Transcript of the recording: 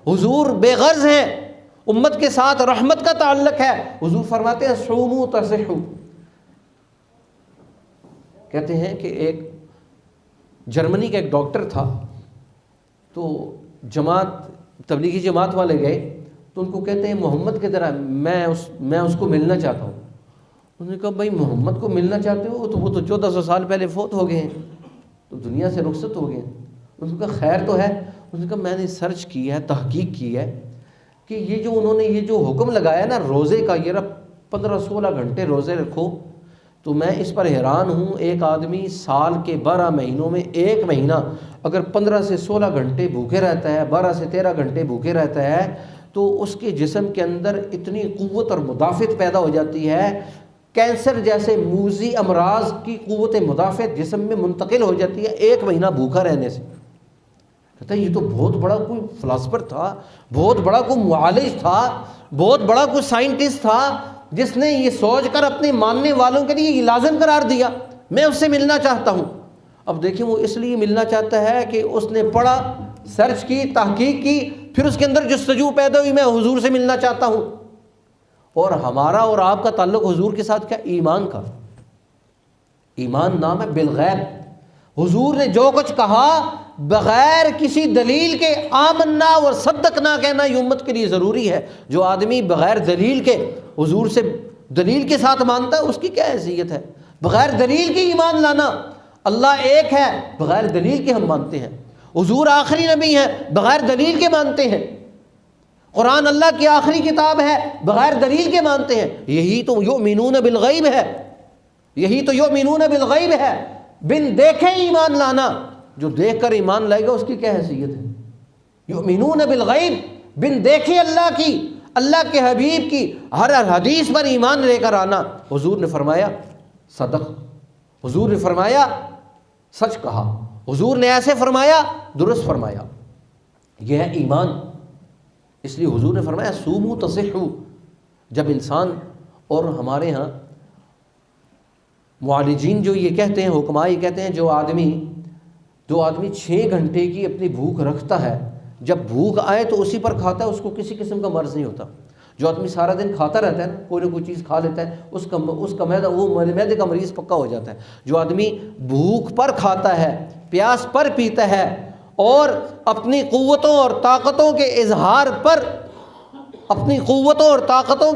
حضور بے غرض ہیں، امت کے ساتھ رحمت کا تعلق ہے۔ حضور فرماتے ہیں صوموا تصحوا، کہتے ہیں کہ ایک جرمنی کا ایک ڈاکٹر تھا، تو تبلیغی جماعت والے گئے تو ان کو کہتے ہیں محمد کی طرح میں اس کو ملنا چاہتا ہوں۔ انہوں نے کہا بھائی محمد کو ملنا چاہتے ہو تو وہ تو 1400 سال پہلے فوت ہو گئے ہیں، تو دنیا سے رخصت ہو گئے ہیں۔ انہوں نے کہا خیر تو ہے؟ انہوں نے کہا میں نے سرچ کی ہے، تحقیق کی ہے کہ انہوں نے یہ جو حکم لگایا نا روزے کا، یہ 15-16 گھنٹے روزے رکھو، تو میں اس پر حیران ہوں۔ ایک آدمی سال کے 12 مہینوں میں ایک مہینہ اگر 15 سے 16 گھنٹے بھوکے رہتا ہے، 12 سے 13 گھنٹے بھوکے رہتا ہے، تو اس کے جسم کے اندر اتنی قوت اور مدافعت پیدا ہو جاتی ہے، کینسر جیسے موذی امراض کی قوت مدافعت جسم میں منتقل ہو جاتی ہے ایک مہینہ بھوکا رہنے سے۔ کہتا ہے یہ تو بہت بڑا کوئی فلاسفر تھا، بہت بڑا کوئی معالج تھا، بہت بڑا کوئی سائنٹسٹ تھا، جس نے یہ سوچ کر اپنے ماننے والوں کے لیے یہ لازم قرار دیا، میں اس سے ملنا چاہتا ہوں۔ اب دیکھیں وہ اس لیے ملنا چاہتا ہے کہ اس نے پڑھا، سرچ کی، تحقیق کی، پھر اس کے اندر جستجو پیدا ہوئی میں حضور سے ملنا چاہتا ہوں۔ اور ہمارا اور آپ کا تعلق حضور کے ساتھ کیا؟ ایمان کا۔ ایمان نام ہے بالغیب۔ حضور نے جو کچھ کہا بغیر کسی دلیل کے آمنا اور صدقنا کہنا یہ امت کے لیے ضروری ہے۔ جو آدمی بغیر دلیل کے حضور سے دلیل کے ساتھ مانتا ہے اس کی کیا حیثیت ہے؟ بغیر دلیل کے ایمان لانا، اللہ ایک ہے بغیر دلیل کے ہم مانتے ہیں، حضور آخری نبی ہیں بغیر دلیل کے مانتے ہیں، قرآن اللہ کی آخری کتاب ہے بغیر دلیل کے مانتے ہیں۔ یہی تو یؤمنون بالغیب ہے، یہی تو یؤمنون بالغیب ہے، بن دیکھے ایمان لانا۔ جو دیکھ کر ایمان لائے گا اس کی کیا حیثیت ہے؟ یؤمنون بالغیب، بن دیکھے اللہ کی، اللہ کے حبیب کی ہر حدیث پر ایمان لے کر آنا۔ حضور نے فرمایا صدق، حضور نے فرمایا سچ کہا، حضور نے ایسے فرمایا درست فرمایا، یہ ہے ایمان۔ اس لیے حضور نے فرمایا صوموا تصحوا۔ جب انسان، اور ہمارے ہاں معالجین جو یہ کہتے ہیں، حکماء یہ کہتے ہیں جو آدمی 6 گھنٹے کی اپنی بھوک رکھتا ہے، جب بھوک آئے تو اسی پر کھاتا ہے، اس کو کسی قسم کا مرض نہیں ہوتا۔ جو آدمی سارا دن کھاتا رہتا ہے نا، کوئی نہ کوئی چیز کھا لیتا ہے، اس کا معدے کا مریض پکا ہو جاتا ہے۔ جو آدمی بھوک پر کھاتا ہے، پیاس پر پیتا ہے، اور اپنی قوتوں اور طاقتوں کے اظہار پر، اپنی قوتوں اور طاقتوں